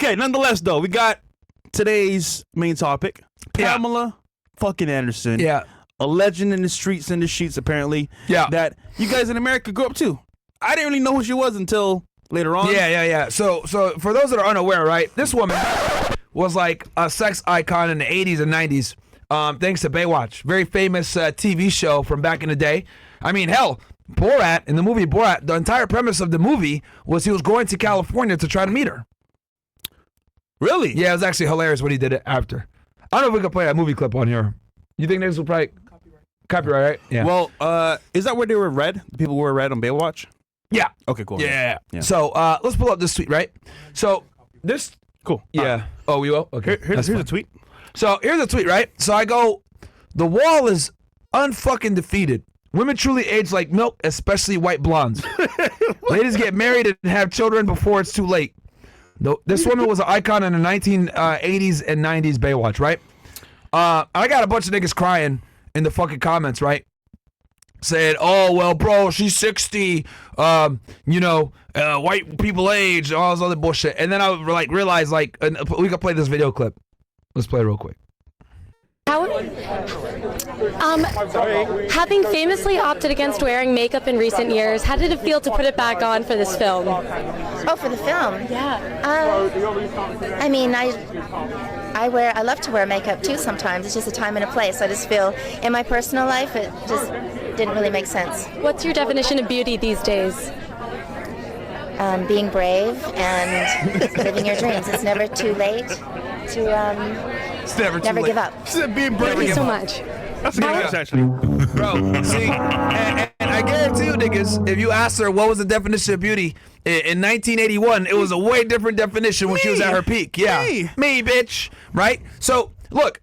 Okay, nonetheless, though, we got today's main topic. Pamela fucking Anderson. Yeah. A legend in the streets and the sheets, apparently. Yeah. That you guys in America grew up to. I didn't really know who she was until later on. Yeah. So for those that are unaware, right, this woman was like a sex icon in the 80s and 90s, thanks to Baywatch. Very famous TV show from back in the day. I mean, hell, Borat, in the movie Borat, the entire premise of the movie was he was going to California to try to meet her. Really? Yeah, it was actually hilarious when he did it after. I don't know if we could play that movie clip on here. You think niggas will probably... Copyright, right? Yeah. Well, is that where they were red? The people were red on Baywatch? Yeah. Okay, cool. Yeah. So let's pull up this tweet, right? So this... Cool. Yeah. Oh, we will? Okay. Here's a tweet. So here's a tweet, right? So I go, the wall is unfucking defeated. Women truly age like milk, especially white blondes. Ladies get married and have children before it's too late. This woman was an icon in the 1980s and 90s Baywatch, right? I got a bunch of niggas crying in the fucking comments, right? Saying, oh, well, bro, she's 60, white people age, all this other bullshit. And then I would realize, we could play this video clip. Let's play it real quick. Having famously opted against wearing makeup in recent years, how did it feel to put it back on for this film? Oh, for the film? Yeah. I mean, I love to wear makeup too sometimes. It's just a time and a place. I just feel in my personal life it just didn't really make sense. What's your definition of beauty these days? Being brave and living your dreams. It's never too late to never give up. Being brave. Thank you so much. That's a good answer, actually. Bro, see, and I guarantee you, niggas, if you asked her what was the definition of beauty in 1981, it was a way different definition when she was at her peak. Yeah, me, bitch. Right? So, look,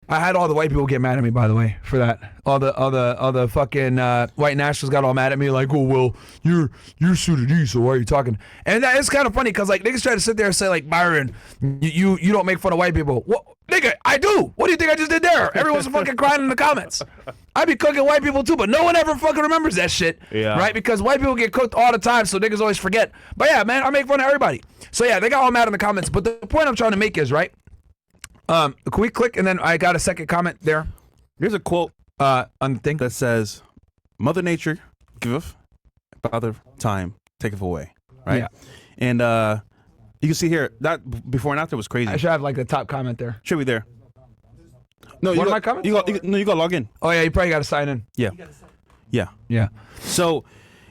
I had all the white people get mad at me, by the way, for that. All the fucking white nationalists got all mad at me, like, oh, well, you're Sudanese, so why are you talking? And that is kind of funny, because, like, niggas try to sit there and say, like, Myron, you don't make fun of white people. What? Nigga, I do. What do you think I just did there? Everyone's fucking crying in the comments. I be cooking white people too, but no one ever fucking remembers that shit. Yeah. Right? Because white people get cooked all the time, so niggas always forget. But yeah, man, I make fun of everybody. So yeah, they got all mad in the comments. But the point I'm trying to make is, right? Can we click and then I got a second comment there? Here's a quote on the thing that says, Mother Nature giveth, Father Time taketh away. Right? Yeah. And you can see here, that before and after was crazy. I should have like the top comment there. Should be there. No, What are my comments? You got to log in. Oh yeah, you probably got to sign in. Yeah. Yeah. So,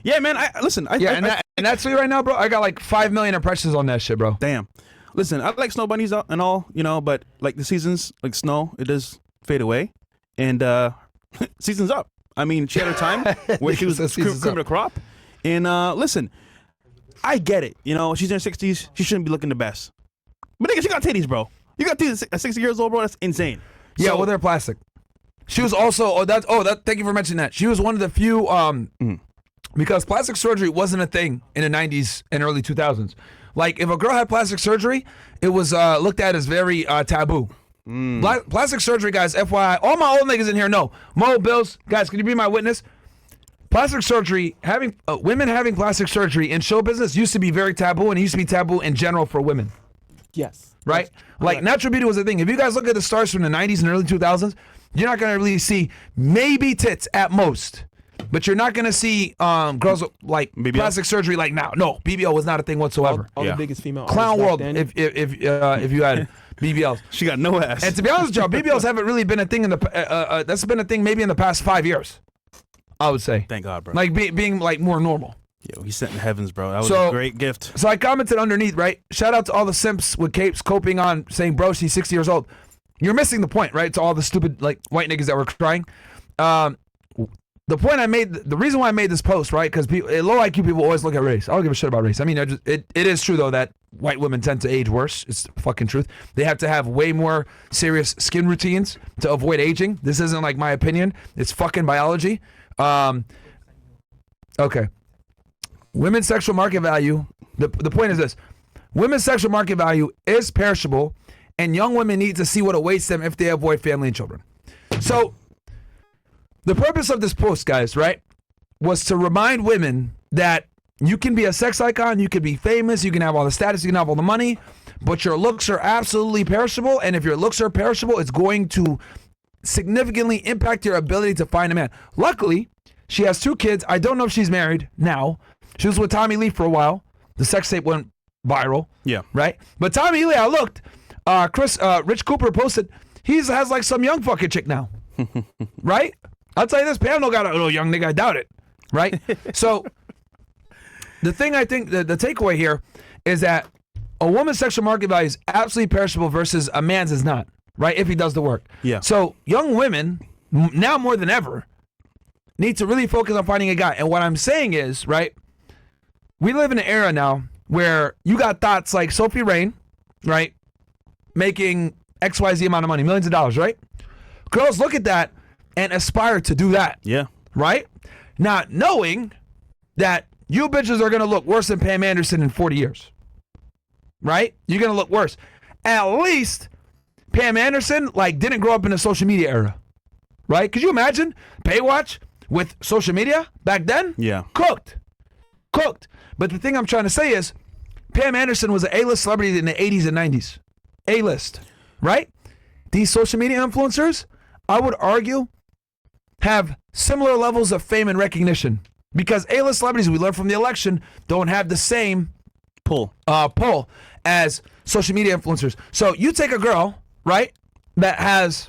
yeah, man, and that tweet right now, bro, I got like 5 million impressions on that shit, bro. Damn. Listen, I like snow bunnies and all, but like the seasons, like snow, it does fade away. And season's up. I mean, she had her time where she was cream of the crop. And listen, I get it. She's in her 60s. She shouldn't be looking the best. But nigga, she got titties, bro. You got titties at 60 years old, bro. That's insane. Yeah, well, they're plastic. She was also, thank you for mentioning that. She was one of the few, because plastic surgery wasn't a thing in the 90s and early 2000s. Like, if a girl had plastic surgery, it was looked at as very taboo. Plastic surgery, guys, FYI, all my old niggas in here know. Mo, Bills, guys, can you be my witness? Plastic surgery, women having plastic surgery in show business used to be very taboo, and it used to be taboo in general for women. Yes. Right? Like, natural beauty was a thing. If you guys look at the stars from the 90s and early 2000s, you're not going to really see maybe tits at most. But you're not going to see girls with, like, BBL? Plastic surgery like now. No, BBL was not a thing whatsoever. All the biggest female Clown world, then. if you had BBLs. She got no ass. And to be honest with y'all, BBLs haven't really been a thing in the that's been a thing maybe in the past 5 years, I would say. Thank God, bro. Like being like more normal. Yo, he's sent in heavens, bro. That was a great gift. So I commented underneath, right? Shout out to all the simps with capes coping on saying, bro, she's 60 years old. You're missing the point, right? To all the stupid like white niggas that were crying. The point I made, the reason why I made this post, right? Because low IQ people always look at race. I don't give a shit about race. I mean, it is true though that white women tend to age worse. It's the fucking truth. They have to have way more serious skin routines to avoid aging. This isn't like my opinion. It's fucking biology. Okay. Women's sexual market value, the point is this. Women's sexual market value is perishable, and young women need to see what awaits them if they avoid family and children. So, the purpose of this post, guys, right, was to remind women that you can be a sex icon, you can be famous, you can have all the status, you can have all the money, but your looks are absolutely perishable. And if your looks are perishable, it's going to significantly impact your ability to find a man. Luckily, she has 2 kids. I don't know if she's married now. She was with Tommy Lee for a while. The sex tape went viral. Yeah. Right? But Tommy Lee, I looked. Rich Cooper posted, he has like some young fucking chick now. Right? I'll tell you this, Pam don't got a little young nigga. I doubt it. Right? So, the thing I think, the takeaway here is that a woman's sexual market value is absolutely perishable versus a man's is not. Right? If he does the work. Yeah. So, young women, now more than ever, need to really focus on finding a guy. And what I'm saying is, right, we live in an era now where you got thoughts like Sophie Rain, right, making XYZ amount of money, millions of dollars, right? Girls look at that and aspire to do that. Yeah. Right? Not knowing that you bitches are going to look worse than Pam Anderson in 40 years. Right? You're going to look worse. At least Pam Anderson, like, didn't grow up in the social media era. Right? Could you imagine Baywatch with social media back then? Yeah. Cooked. But the thing I'm trying to say is Pam Anderson was an A-list celebrity in the 80s and 90s. A-list. Right? These social media influencers, I would argue, have similar levels of fame and recognition. Because A-list celebrities, we learned from the election, don't have the same pull as social media influencers. So you take a girl, right, that has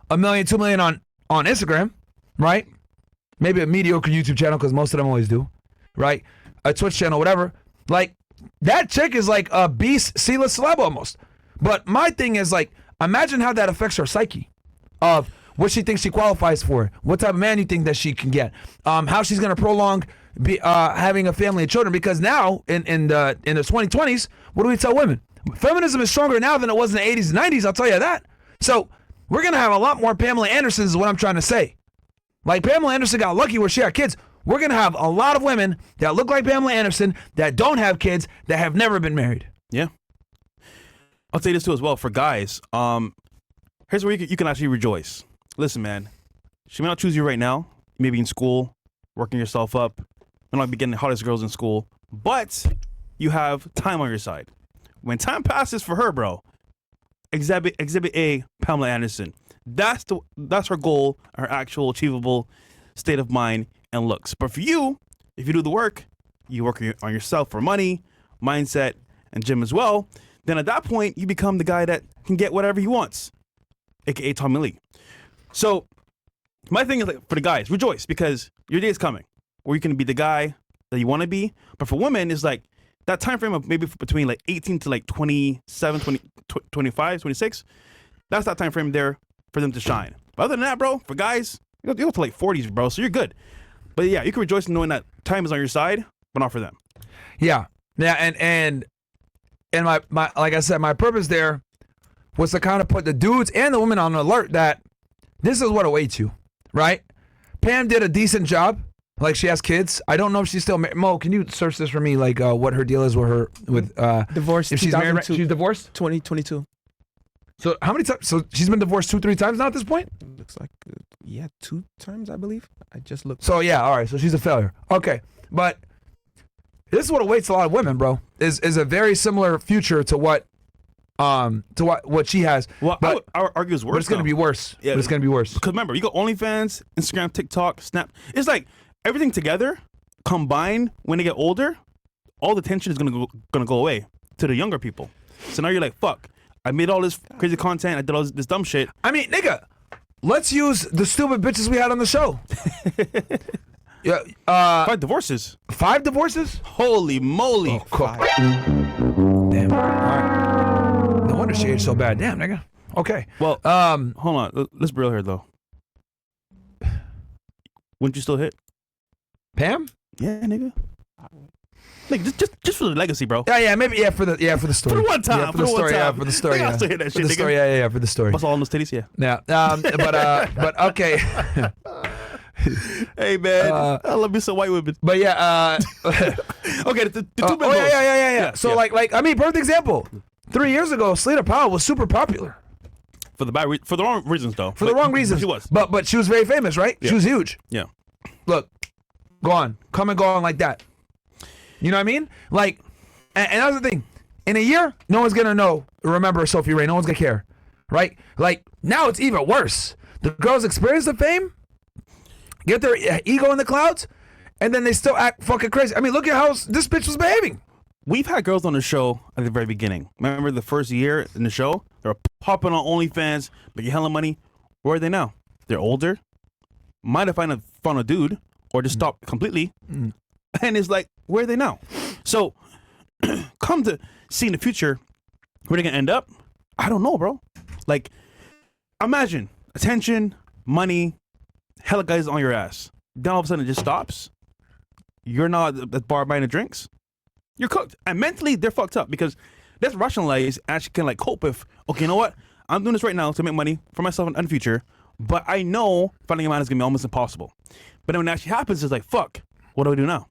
1 million, 2 million on Instagram, right? Maybe a mediocre YouTube channel, because most of them always do, right? A Twitch channel, whatever. Like, that chick is like a beast, C-list celeb almost. But my thing is, like, imagine how that affects her psyche of what she thinks she qualifies for, what type of man you think that she can get, how she's going to prolong having a family and children. Because now, in the 2020s, what do we tell women? Feminism is stronger now than it was in the 80s and 90s, I'll tell you that. So we're going to have a lot more Pamela Andersons is what I'm trying to say. Like, Pamela Anderson got lucky where she had kids. We're going to have a lot of women that look like Pamela Anderson that don't have kids, that have never been married. Yeah. I'll say this too as well for guys. Here's where you can actually rejoice. Listen, man, she may not choose you right now. Maybe in school, working yourself up. May not be getting the hottest girls in school, but you have time on your side. When time passes for her, bro, exhibit A, Pamela Anderson. That's her goal, her actual achievable state of mind and looks. But for you, if you do the work, you work on yourself for money, mindset, and gym as well, then at that point, you become the guy that can get whatever he wants, aka Tommy Lee. So my thing is, like, for the guys, rejoice, because your day is coming where you can be the guy that you want to be. But for women, it's like that time frame of maybe between like 18 to like 27, 20, 25, 26. That's that time frame there for them to shine. But other than that, bro, for guys, you go to like 40s, bro, so you're good. But yeah, you can rejoice in knowing that time is on your side, but not for them. Yeah. And my like I said, my purpose there was to kind of put the dudes and the women on alert that this is what awaits you, right? Pam did a decent job. Like, she has kids. I don't know if she's still married. Mo, can you search this for me? Like, what her deal is with divorced. If she's married, she's divorced. 2022. So how many times? So she's been divorced 2-3 times now at this point. Looks like 2 times, I believe. I just looked. So yeah, all right. So she's a failure. Okay, but this is what awaits a lot of women, bro. Is a very similar future to what she has. Well, but I would argue it's worse. But it's gonna be worse. Yeah, but it's gonna be worse. Because remember, you got OnlyFans, Instagram, TikTok, Snap. It's like everything together combined. When they get older, all the tension is gonna go away to the younger people. So now you're like, fuck. I made all this crazy content. I did all this dumb shit. I mean, nigga, let's use the stupid bitches we had on the show. Yeah. 5 divorces. 5 divorces? Holy moly. Oh, cool. Damn. All right. No wonder she aged so bad. Damn, nigga. Okay. Well, hold on. Let's be real here, though. Wouldn't you still hit? Pam? Yeah, nigga. Like, just for the legacy, bro. Yeah, maybe, for the story. For the one time. Yeah, for the story, time. Yeah, for the story, I yeah. still hit that For shit, the story, nigga. yeah, for the story. Bust all on those titties, yeah. Yeah, but okay. Hey, man, I love me some white women. But yeah, okay, the two men. Oh, yeah. So, yeah. like, I mean, perfect example. 3 years ago, Selena Powell was super popular. For the wrong reasons, though. For the wrong reasons. She was. But she was very famous, right? Yeah. She was huge. Yeah. Look, come and go on like that. You know what I mean? Like, and that's the thing. In a year, no one's gonna remember Sophie Ray. No one's gonna care, right? Like now, it's even worse. The girls experience the fame, get their ego in the clouds, and then they still act fucking crazy. I mean, look at how this bitch was behaving. We've had girls on the show at the very beginning. Remember the first year in the show? They were popping on OnlyFans, making hella money. Where are they now? They're older. Might have found a dude, or just stopped completely. And it's like, where are they now? So, come to see in the future, where they gonna end up? I don't know, bro. Like, imagine attention, money, hella guys on your ass. Then all of a sudden it just stops. You're not at the bar buying the drinks. You're cooked. And mentally, they're fucked up because that's rationalize actually can like cope with, okay, you know what? I'm doing this right now to make money for myself in the future, but I know finding a man is gonna be almost impossible. But then when it actually happens, it's like, fuck, what do I do now?